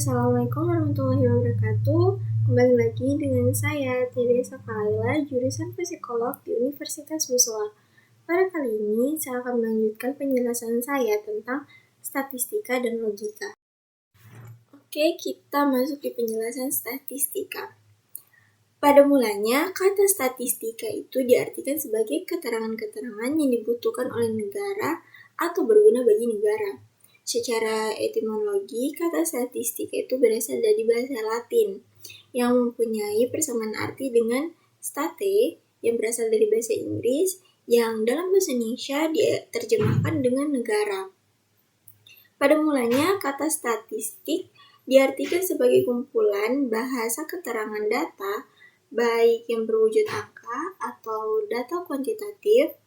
Assalamualaikum warahmatullahi wabarakatuh. Kembali lagi dengan saya, Teresa Kaila, jurusan Psikolog di Universitas Musola. Pada kali ini, saya akan melanjutkan penjelasan saya tentang statistika dan logika. Oke, kita masuk di penjelasan statistika. Pada mulanya, kata statistika itu diartikan sebagai keterangan-keterangan yang dibutuhkan oleh negara atau berguna bagi negara. Secara etimologi, kata statistika itu berasal dari bahasa Latin yang mempunyai persamaan arti dengan state yang berasal dari bahasa Inggris yang dalam bahasa Indonesia diterjemahkan dengan negara. Pada mulanya, kata statistik diartikan sebagai kumpulan bahasa keterangan data baik yang berwujud angka atau data kuantitatif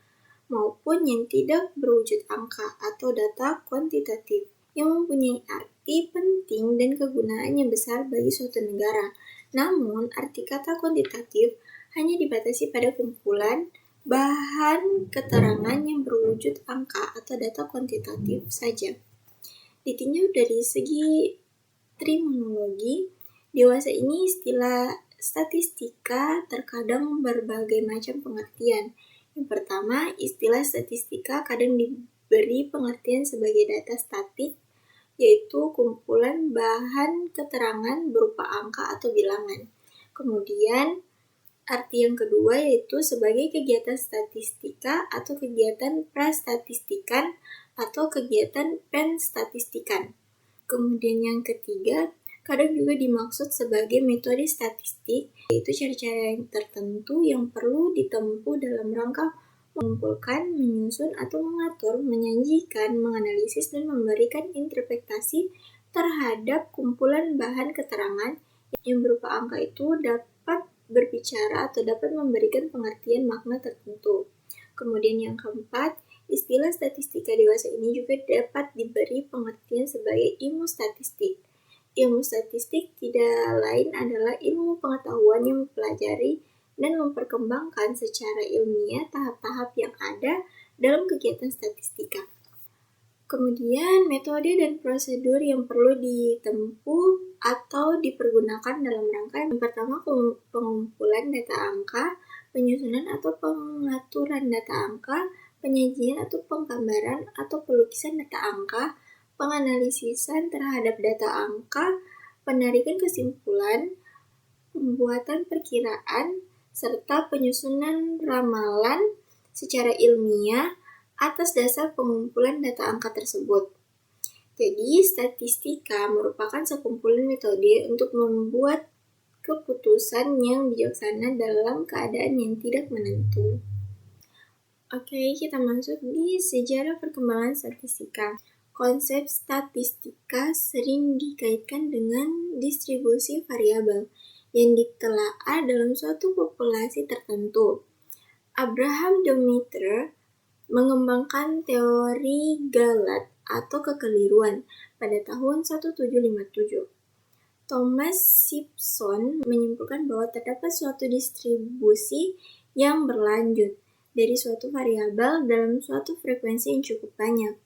maupun yang tidak berwujud angka atau data kuantitatif yang mempunyai arti penting dan kegunaan yang besar bagi suatu negara. Namun, arti kata kuantitatif hanya dibatasi pada kumpulan bahan keterangan yang berwujud angka atau data kuantitatif saja. Ditinjau dari segi terminologi, dewasa ini istilah statistika terkadang berbagai macam pengertian. Yang pertama, istilah statistika kadang diberi pengertian sebagai data statik, yaitu kumpulan bahan keterangan berupa angka atau bilangan. Kemudian, arti yang kedua yaitu sebagai kegiatan statistika atau kegiatan prastatistikan atau kegiatan penstatistikan. Kemudian yang ketiga, kadang juga dimaksud sebagai metode statistik, yaitu cara-cara yang tertentu yang perlu ditempuh dalam rangka mengumpulkan, menyusun, atau mengatur, menyajikan, menganalisis, dan memberikan interpretasi terhadap kumpulan bahan keterangan yang berupa angka itu dapat berbicara atau dapat memberikan pengertian makna tertentu. Kemudian yang keempat, istilah statistika dewasa ini juga dapat diberi pengertian sebagai ilmu statistik. Ilmu statistik tidak lain adalah ilmu pengetahuan yang mempelajari dan memperkembangkan secara ilmiah tahap-tahap yang ada dalam kegiatan statistika. Kemudian, metode dan prosedur yang perlu ditempuh atau dipergunakan dalam rangka yang pertama pengumpulan data angka, penyusunan atau pengaturan data angka, penyajian atau penggambaran atau pelukisan data angka, penganalisisan terhadap data angka, penarikan kesimpulan, pembuatan perkiraan, serta penyusunan ramalan secara ilmiah atas dasar pengumpulan data angka tersebut. Jadi, statistika merupakan sekumpulan metode untuk membuat keputusan yang bijaksana dalam keadaan yang tidak menentu. Oke, kita masuk di sejarah perkembangan statistika. Konsep statistika sering dikaitkan dengan distribusi variabel yang ditelaah dalam suatu populasi tertentu. Abraham Demeter mengembangkan teori galat atau kekeliruan pada tahun 1757. Thomas Simpson menyimpulkan bahwa terdapat suatu distribusi yang berlanjut dari suatu variabel dalam suatu frekuensi yang cukup banyak.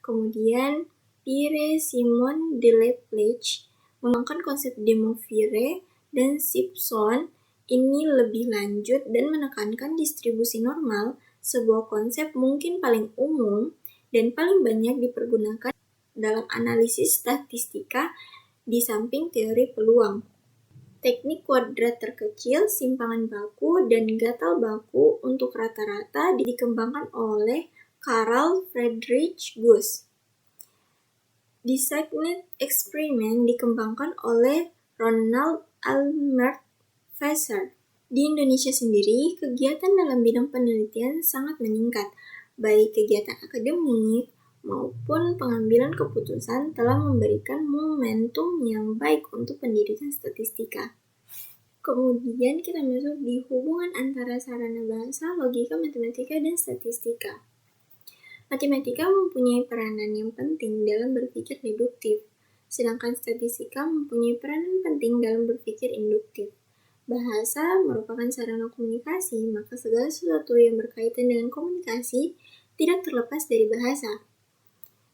Kemudian, Pierre Simon de Laplace mengembangkan konsep de Moivre dan Simpson ini lebih lanjut dan menekankan distribusi normal, sebuah konsep mungkin paling umum dan paling banyak dipergunakan dalam analisis statistika di samping teori peluang. Teknik kuadrat terkecil, simpangan baku, dan gatal baku untuk rata-rata dikembangkan oleh Carl Friedrich Gauss. Designed experiment dikembangkan oleh Ronald Almert Fisher. Di Indonesia sendiri, kegiatan dalam bidang penelitian sangat meningkat, baik kegiatan akademik maupun pengambilan keputusan telah memberikan momentum yang baik untuk pendidikan statistika. Kemudian kita masuk di hubungan antara sarana bahasa, logika, matematika, dan statistika. Matematika mempunyai peranan yang penting dalam berpikir deduktif, sedangkan statistika mempunyai peranan penting dalam berpikir induktif. Bahasa merupakan sarana komunikasi, maka segala sesuatu yang berkaitan dengan komunikasi tidak terlepas dari bahasa.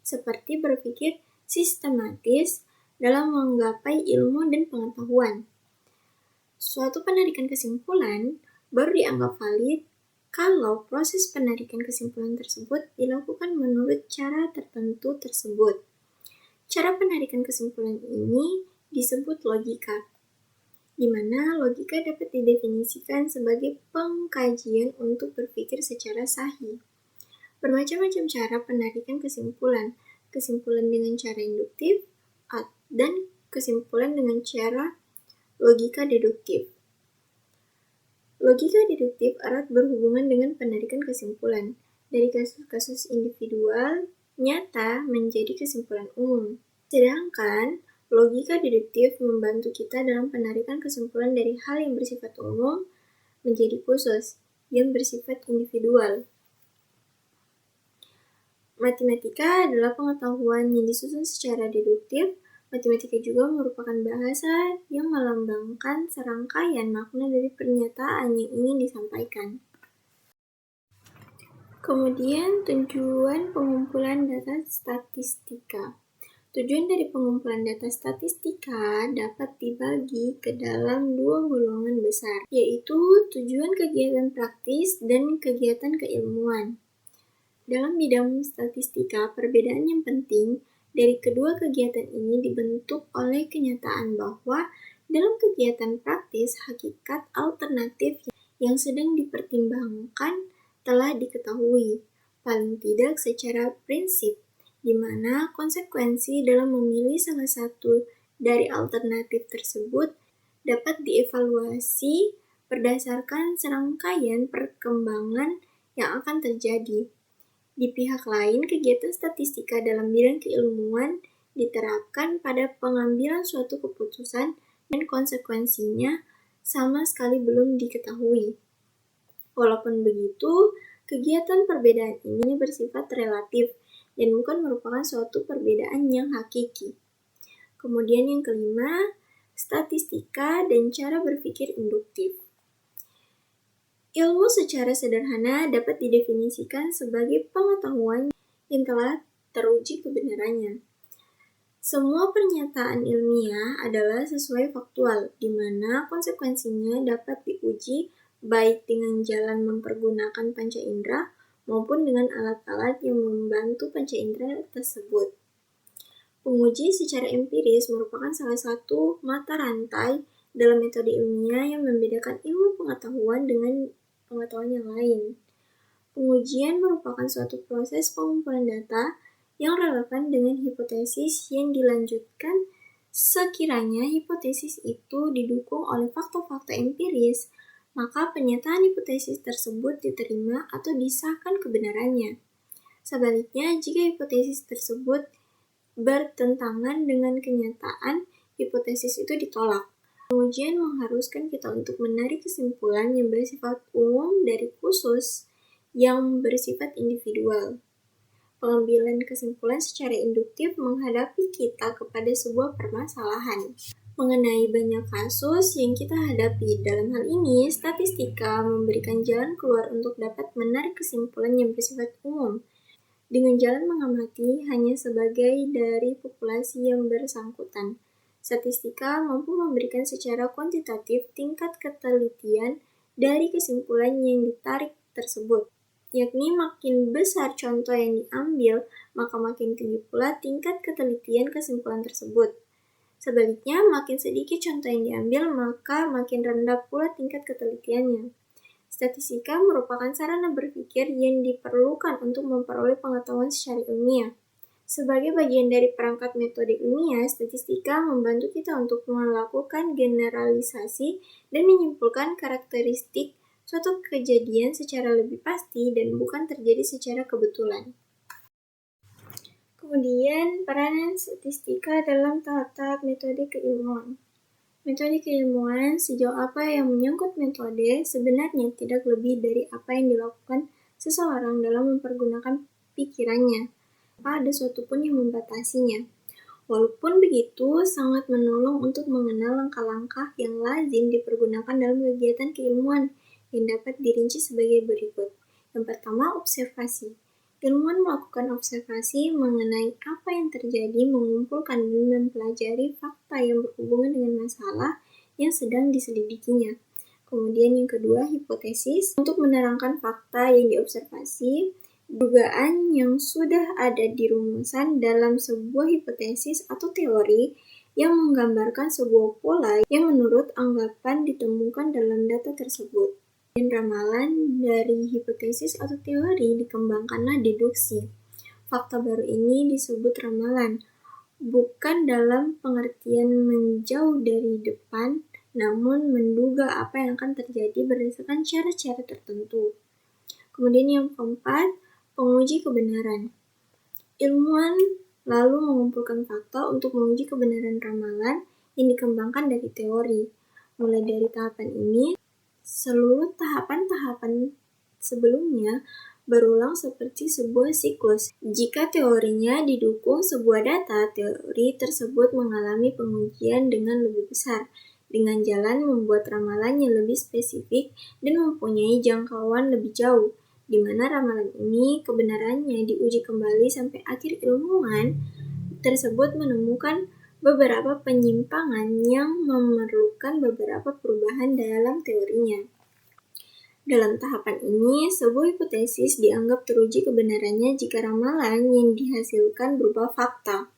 Seperti berpikir sistematis dalam menggapai ilmu dan pengetahuan. Suatu penarikan kesimpulan baru dianggap valid kalau proses penarikan kesimpulan tersebut dilakukan menurut cara tertentu tersebut. Cara penarikan kesimpulan ini disebut logika, di mana logika dapat didefinisikan sebagai pengkajian untuk berpikir secara sahih. Bermacam-macam cara penarikan kesimpulan, kesimpulan dengan cara induktif, dan kesimpulan dengan cara logika deduktif. Logika deduktif erat berhubungan dengan penarikan kesimpulan dari kasus-kasus individual nyata menjadi kesimpulan umum. Sedangkan logika deduktif membantu kita dalam penarikan kesimpulan dari hal yang bersifat umum menjadi khusus, yang bersifat individual. Matematika adalah pengetahuan yang disusun secara deduktif. Matematika juga merupakan bahasa yang melambangkan serangkaian makna dari pernyataan yang ingin disampaikan. Kemudian, tujuan pengumpulan data statistika. Tujuan dari pengumpulan data statistika dapat dibagi ke dalam dua golongan besar, yaitu tujuan kegiatan praktis dan kegiatan keilmuan. Dalam bidang statistika, perbedaan yang penting dari kedua kegiatan ini dibentuk oleh kenyataan bahwa dalam kegiatan praktis, hakikat alternatif yang sedang dipertimbangkan telah diketahui, paling tidak secara prinsip, di mana konsekuensi dalam memilih salah satu dari alternatif tersebut dapat dievaluasi berdasarkan serangkaian perkembangan yang akan terjadi. Di pihak lain, kegiatan statistika dalam bidang keilmuan diterapkan pada pengambilan suatu keputusan dan konsekuensinya sama sekali belum diketahui. Walaupun begitu, kegiatan perbedaan ini bersifat relatif dan bukan merupakan suatu perbedaan yang hakiki. Kemudian yang kelima, statistika dan cara berpikir induktif. Ilmu secara sederhana dapat didefinisikan sebagai pengetahuan yang telah teruji kebenarannya. Semua pernyataan ilmiah adalah sesuai faktual, di mana konsekuensinya dapat diuji baik dengan jalan mempergunakan panca indera maupun dengan alat-alat yang membantu panca indera tersebut. Penguji secara empiris merupakan salah satu mata rantai dalam metode ilmiah yang membedakan ilmu pengetahuan dengan pengetahuan yang lain. Pengujian merupakan suatu proses pengumpulan data yang relevan dengan hipotesis yang dilanjutkan sekiranya hipotesis itu didukung oleh fakta-fakta empiris, maka pernyataan hipotesis tersebut diterima atau disahkan kebenarannya. Sebaliknya, jika hipotesis tersebut bertentangan dengan kenyataan, hipotesis itu ditolak. Pengujian mengharuskan kita untuk menarik kesimpulan yang bersifat umum dari khusus yang bersifat individual. Pengambilan kesimpulan secara induktif menghadapi kita kepada sebuah permasalahan. Mengenai banyak kasus yang kita hadapi, dalam hal ini statistika memberikan jalan keluar untuk dapat menarik kesimpulan yang bersifat umum dengan jalan mengamati hanya sebagai dari populasi yang bersangkutan. Statistika mampu memberikan secara kuantitatif tingkat ketelitian dari kesimpulan yang ditarik tersebut, yakni makin besar contoh yang diambil, maka makin tinggi pula tingkat ketelitian kesimpulan tersebut. Sebaliknya, makin sedikit contoh yang diambil, maka makin rendah pula tingkat ketelitiannya. Statistika merupakan sarana berpikir yang diperlukan untuk memperoleh pengetahuan secara ilmiah. Sebagai bagian dari perangkat metode ilmiah, statistika membantu kita untuk melakukan generalisasi dan menyimpulkan karakteristik suatu kejadian secara lebih pasti dan bukan terjadi secara kebetulan. Kemudian, peranan statistika dalam tahap-tahap metode keilmuan. Metode keilmuan, sejauh apa yang menyangkut metode, sebenarnya tidak lebih dari apa yang dilakukan seseorang dalam mempergunakan pikirannya. Ada suatu pun yang membatasinya. Walaupun begitu, sangat menolong untuk mengenal langkah-langkah yang lazim dipergunakan dalam kegiatan keilmuan yang dapat dirinci sebagai berikut. Yang pertama, observasi. Ilmuwan melakukan observasi mengenai apa yang terjadi, mengumpulkan dan mempelajari fakta yang berhubungan dengan masalah yang sedang diselidikinya. Kemudian yang kedua, hipotesis. Untuk menerangkan fakta yang diobservasi, dugaan yang sudah ada di rumusan dalam sebuah hipotesis atau teori yang menggambarkan sebuah pola yang menurut anggapan ditemukan dalam data tersebut. Dan ramalan dari hipotesis atau teori dikembangkanlah deduksi. Fakta baru ini disebut ramalan, bukan dalam pengertian menjauh dari depan, namun menduga apa yang akan terjadi berdasarkan cara-cara tertentu. Kemudian yang keempat, penguji kebenaran. Ilmuwan lalu mengumpulkan fakta untuk menguji kebenaran ramalan yang dikembangkan dari teori. Mulai dari tahapan ini, seluruh tahapan-tahapan sebelumnya berulang seperti sebuah siklus. Jika teorinya didukung sebuah data, teori tersebut mengalami pengujian dengan lebih besar, dengan jalan membuat ramalan yang lebih spesifik dan mempunyai jangkauan lebih jauh, di mana ramalan ini kebenarannya diuji kembali sampai akhir ilmuwan tersebut menemukan beberapa penyimpangan yang memerlukan beberapa perubahan dalam teorinya. Dalam tahapan ini, sebuah hipotesis dianggap teruji kebenarannya jika ramalan yang dihasilkan berupa fakta.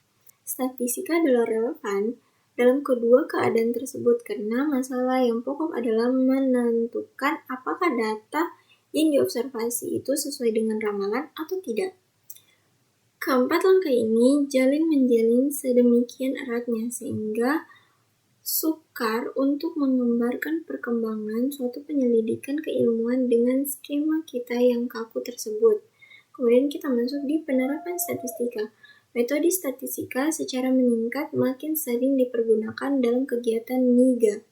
Statistika adalah relevan dalam kedua keadaan tersebut karena masalah yang pokok adalah menentukan apakah data yang diobservasi itu sesuai dengan ramalan atau tidak. Keempat langkah ini menjalin sedemikian eratnya sehingga sukar untuk menggambarkan perkembangan suatu penyelidikan keilmuan dengan skema kita yang kaku tersebut. Kemudian kita masuk di penerapan statistika. Metode statistika secara meningkat makin sering dipergunakan dalam kegiatan NIGA.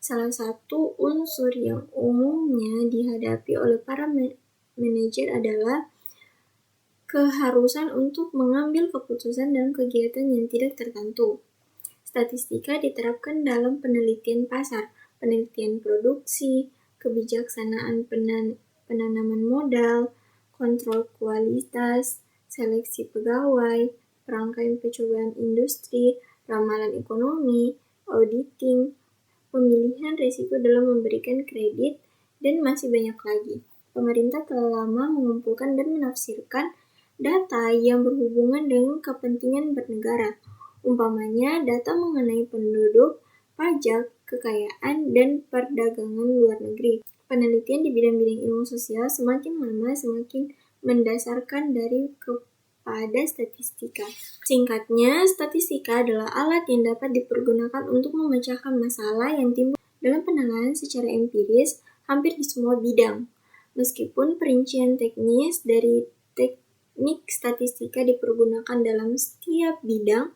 Salah satu unsur yang umumnya dihadapi oleh para manajer adalah keharusan untuk mengambil keputusan dalam kegiatan yang tidak tertentu. Statistika diterapkan dalam penelitian pasar, penelitian produksi, kebijaksanaan penanaman modal, kontrol kualitas, seleksi pegawai, rangkaian percobaan industri, ramalan ekonomi, auditing, pemilihan risiko dalam memberikan kredit, dan masih banyak lagi. Pemerintah telah lama mengumpulkan dan menafsirkan data yang berhubungan dengan kepentingan bernegara. Umpamanya, data mengenai penduduk, pajak, kekayaan, dan perdagangan luar negeri. Penelitian di bidang-bidang ilmu sosial semakin lama semakin mendasarkan dari kepada statistika. Singkatnya, statistika adalah alat yang dapat dipergunakan untuk memecahkan masalah yang timbul dalam penilaian secara empiris hampir di semua bidang. Meskipun perincian teknis dari teknik statistika dipergunakan dalam setiap bidang,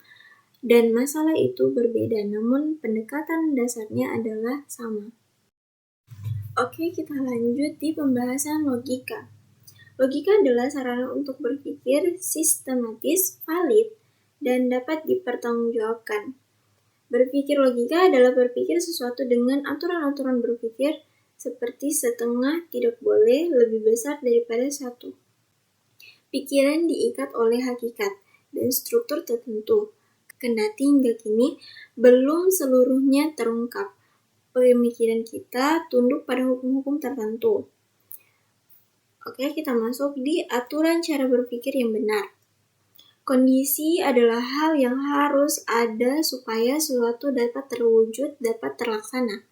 dan masalah itu berbeda, namun pendekatan dasarnya adalah sama. Oke, kita lanjut di pembahasan logika. Logika adalah sarana untuk berpikir sistematis, valid, dan dapat dipertanggungjawabkan. Berpikir logika adalah berpikir sesuatu dengan aturan-aturan berpikir seperti setengah tidak boleh lebih besar daripada satu. Pikiran diikat oleh hakikat dan struktur tertentu. Kendati hingga kini belum seluruhnya terungkap, pemikiran kita tunduk pada hukum-hukum tertentu. Oke, kita masuk di aturan cara berpikir yang benar. Kondisi adalah hal yang harus ada supaya sesuatu dapat terwujud, dapat terlaksana.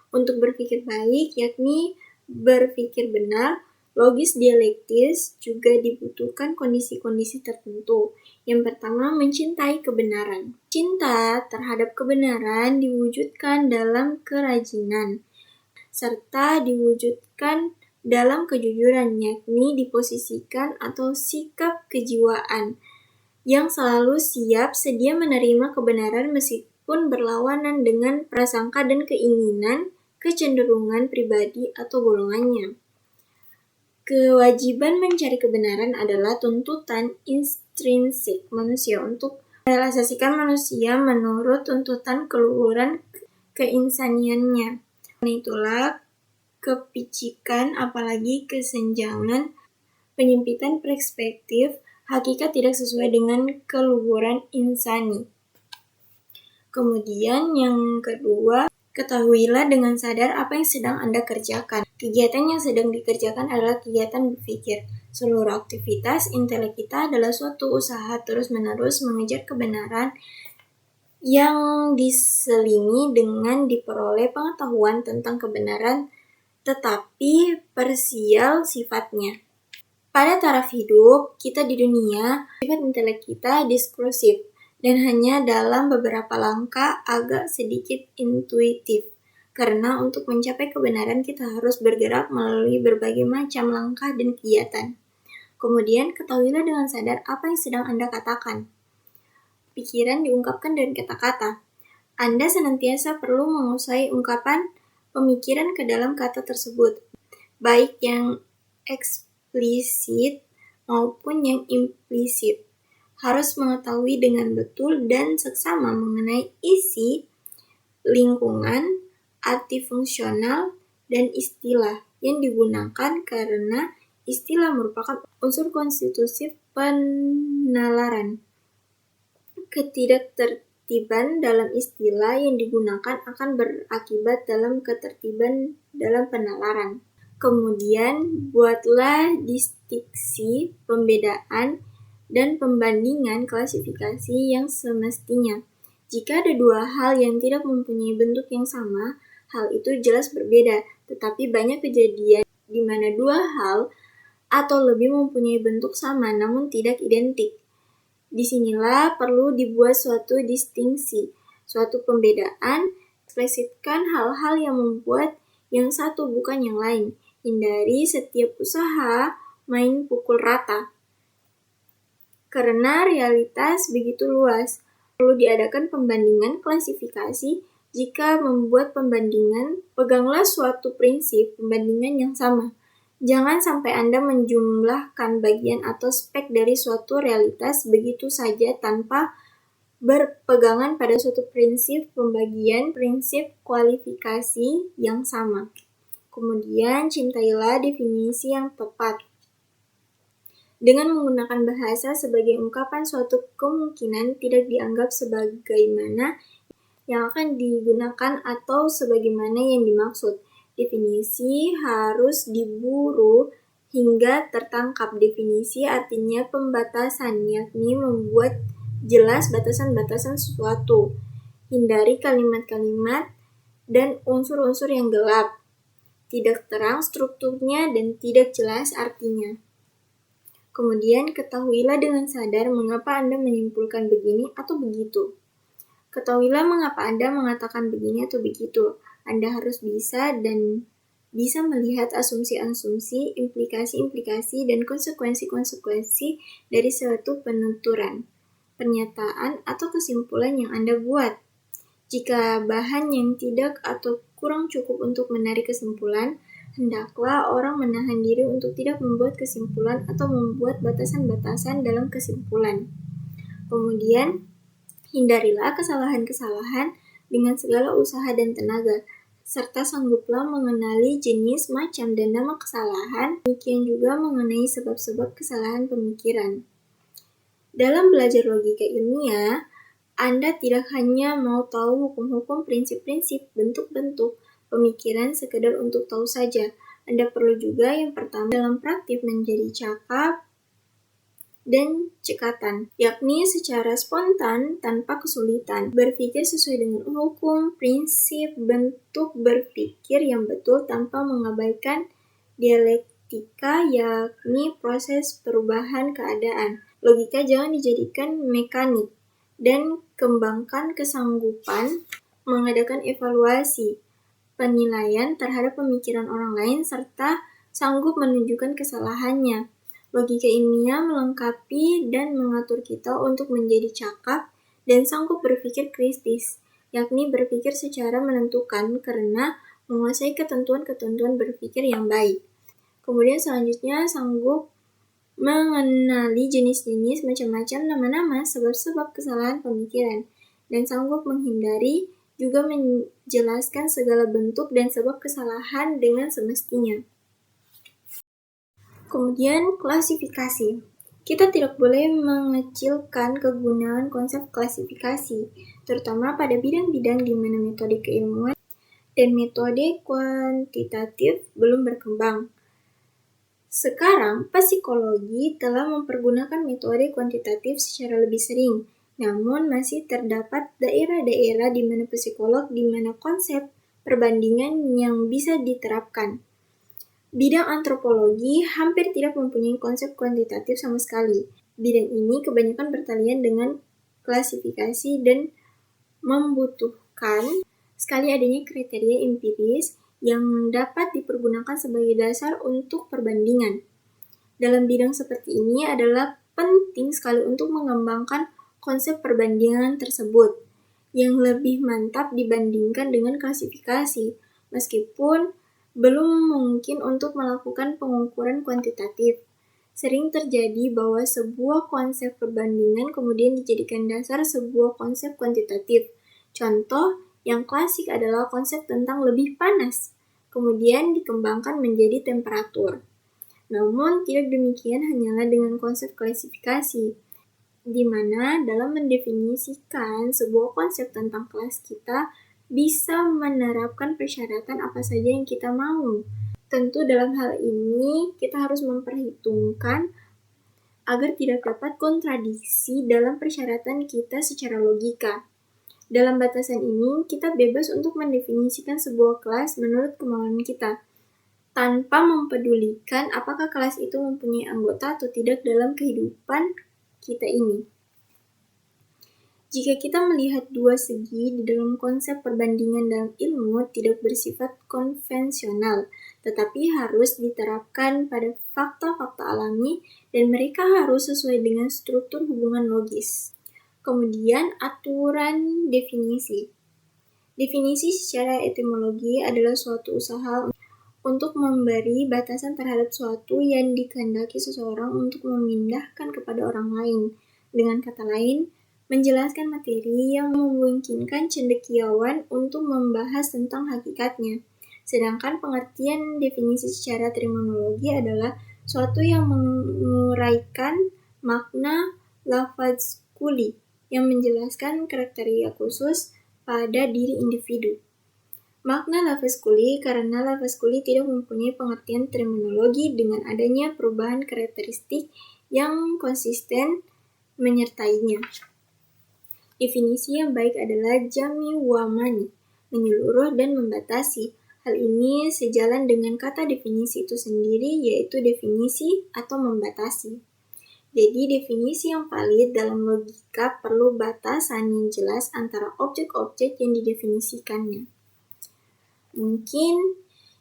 Untuk berpikir baik, yakni berpikir benar, logis dialektis, juga dibutuhkan kondisi-kondisi tertentu. Yang pertama, mencintai kebenaran. Cinta terhadap kebenaran diwujudkan dalam kerajinan, serta diwujudkan dalam kejujuran, yakni diposisikan atau sikap kejiwaan yang selalu siap sedia menerima kebenaran meskipun berlawanan dengan prasangka dan keinginan, kecenderungan pribadi atau golongannya. Kewajiban mencari kebenaran adalah tuntutan intrinsik manusia untuk merealisasikan manusia menurut tuntutan keluhuran keinsaniannya. Karena itulah kepicikan apalagi kesenjangan Penyempitan perspektif, hakikat tidak sesuai dengan keluhuran insani. Kemudian yang kedua, ketahuilah dengan sadar apa yang sedang Anda kerjakan. Kegiatan yang sedang dikerjakan adalah kegiatan berpikir. Seluruh aktivitas intelek kita adalah suatu usaha terus-menerus mengejar kebenaran yang diselingi dengan diperoleh pengetahuan tentang kebenaran, tetapi parsial sifatnya. Pada taraf hidup kita di dunia, sifat intelek kita diskursif dan hanya dalam beberapa langkah agak sedikit intuitif. Karena untuk mencapai kebenaran kita harus bergerak melalui berbagai macam langkah dan kegiatan. Kemudian ketahuilah dengan sadar apa yang sedang Anda katakan. Pikiran diungkapkan dari kata-kata. Anda senantiasa perlu menguasai ungkapan pemikiran ke dalam kata tersebut, baik yang eksplisit maupun yang implisit. Harus mengetahui dengan betul dan seksama mengenai isi, lingkungan, arti fungsional, dan istilah yang digunakan karena istilah merupakan unsur konstitutif penalaran. Ketidaktertiban dalam istilah yang digunakan akan berakibat dalam ketertiban dalam penalaran. Kemudian, buatlah distinksi, pembedaan, dan pembandingan klasifikasi yang semestinya. Jika ada dua hal yang tidak mempunyai bentuk yang sama, hal itu jelas berbeda, tetapi banyak kejadian di mana dua hal atau lebih mempunyai bentuk sama namun tidak identik. Disinilah perlu dibuat suatu distingsi, suatu pembedaan, eksplisitkan hal-hal yang membuat yang satu bukan yang lain. Hindari setiap usaha main pukul rata. Karena realitas begitu luas, perlu diadakan pembandingan klasifikasi. Jika membuat pembandingan, peganglah suatu prinsip pembandingan yang sama. Jangan sampai Anda menjumlahkan bagian atau spek dari suatu realitas begitu saja tanpa berpegangan pada suatu prinsip pembagian, prinsip kualifikasi yang sama. Kemudian, cintailah definisi yang tepat. Dengan menggunakan bahasa sebagai ungkapan suatu kemungkinan tidak dianggap sebagaimana yang akan digunakan atau sebagaimana yang dimaksud. Definisi harus diburu hingga tertangkap. Definisi artinya pembatasan, yakni membuat jelas batasan-batasan sesuatu. Hindari kalimat-kalimat dan unsur-unsur yang gelap, tidak terang strukturnya dan tidak jelas artinya. Kemudian ketahuilah dengan sadar mengapa Anda menyimpulkan begini atau begitu. Ketahuilah mengapa Anda mengatakan begini atau begitu. Anda harus bisa melihat asumsi-asumsi, implikasi-implikasi, dan konsekuensi-konsekuensi dari suatu penuturan, pernyataan, atau kesimpulan yang Anda buat. Jika bahan yang tidak atau kurang cukup untuk menarik kesimpulan, hendaklah orang menahan diri untuk tidak membuat kesimpulan atau membuat batasan-batasan dalam kesimpulan. Kemudian, hindarilah kesalahan-kesalahan dengan segala usaha dan tenaga, serta sangguplah mengenali jenis, macam, dan nama kesalahan, demikian juga mengenai sebab-sebab kesalahan pemikiran. Dalam belajar logika ilmiah, Anda tidak hanya mau tahu hukum-hukum, prinsip-prinsip, bentuk-bentuk pemikiran sekedar untuk tahu saja. Anda perlu juga yang pertama dalam praktik menjadi cakap dan cekatan, yakni secara spontan tanpa kesulitan. Berpikir sesuai dengan hukum, prinsip, bentuk berpikir yang betul tanpa mengabaikan dialektika, yakni proses perubahan keadaan. Logika jangan dijadikan mekanik, dan kembangkan kesanggupan mengadakan evaluasi, penilaian terhadap pemikiran orang lain, serta sanggup menunjukkan kesalahannya. Logika ilmiah melengkapi dan mengatur kita untuk menjadi cakap dan sanggup berpikir kritis, yakni berpikir secara menentukan karena menguasai ketentuan-ketentuan berpikir yang baik. Kemudian selanjutnya sanggup mengenali jenis-jenis, macam-macam nama-nama, sebab-sebab kesalahan pemikiran, dan sanggup menghindari juga menjelaskan segala bentuk dan sebab kesalahan dengan semestinya. Kemudian klasifikasi. Kita tidak boleh mengecilkan kegunaan konsep klasifikasi, terutama pada bidang-bidang di mana metode keilmuan dan metode kuantitatif belum berkembang. Sekarang, psikologi telah mempergunakan metode kuantitatif secara lebih sering, namun masih terdapat daerah-daerah di mana konsep perbandingan yang bisa diterapkan. Bidang antropologi hampir tidak mempunyai konsep kuantitatif sama sekali. Bidang ini kebanyakan bertalian dengan klasifikasi dan membutuhkan sekali adanya kriteria empiris yang dapat dipergunakan sebagai dasar untuk perbandingan. Dalam bidang seperti ini adalah penting sekali untuk mengembangkan konsep perbandingan tersebut yang lebih mantap dibandingkan dengan klasifikasi, meskipun belum mungkin untuk melakukan pengukuran kuantitatif. Sering terjadi bahwa sebuah konsep perbandingan kemudian dijadikan dasar sebuah konsep kuantitatif. Contoh yang klasik adalah konsep tentang lebih panas, kemudian dikembangkan menjadi temperatur. Namun, tidak demikian hanyalah dengan konsep klasifikasi, di mana dalam mendefinisikan sebuah konsep tentang kelas kita bisa menerapkan persyaratan apa saja yang kita mau. Tentu dalam hal ini kita harus memperhitungkan agar tidak dapat kontradiksi dalam persyaratan kita secara logika. Dalam batasan ini, kita bebas untuk mendefinisikan sebuah kelas menurut kemauan kita, tanpa mempedulikan apakah kelas itu mempunyai anggota atau tidak dalam kehidupan kita ini. Jika kita melihat dua segi di dalam konsep perbandingan dalam ilmu tidak bersifat konvensional, tetapi harus diterapkan pada fakta-fakta alami dan mereka harus sesuai dengan struktur hubungan logis. Kemudian aturan definisi. Definisi secara etimologi adalah suatu usaha untuk memberi batasan terhadap suatu yang dikehendaki seseorang untuk memindahkan kepada orang lain. Dengan kata lain, menjelaskan materi yang memungkinkan cendekiawan untuk membahas tentang hakikatnya. Sedangkan pengertian definisi secara terminologi adalah suatu yang menguraikan makna lafaz kuli, yang menjelaskan kriteria khusus pada diri individu. Makna lafaz kuli karena lafaz kuli tidak mempunyai pengertian terminologi dengan adanya perubahan karakteristik yang konsisten menyertainya. Definisi yang baik adalah jami wa mani, menyeluruh dan membatasi. Hal ini sejalan dengan kata definisi itu sendiri, yaitu definisi atau membatasi. Jadi definisi yang valid dalam logika perlu batasan yang jelas antara objek-objek yang didefinisikannya. Mungkin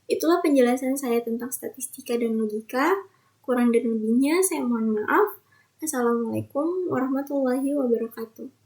itulah penjelasan saya tentang statistika dan logika. Kurang dan lebihnya saya mohon maaf. Assalamualaikum warahmatullahi wabarakatuh.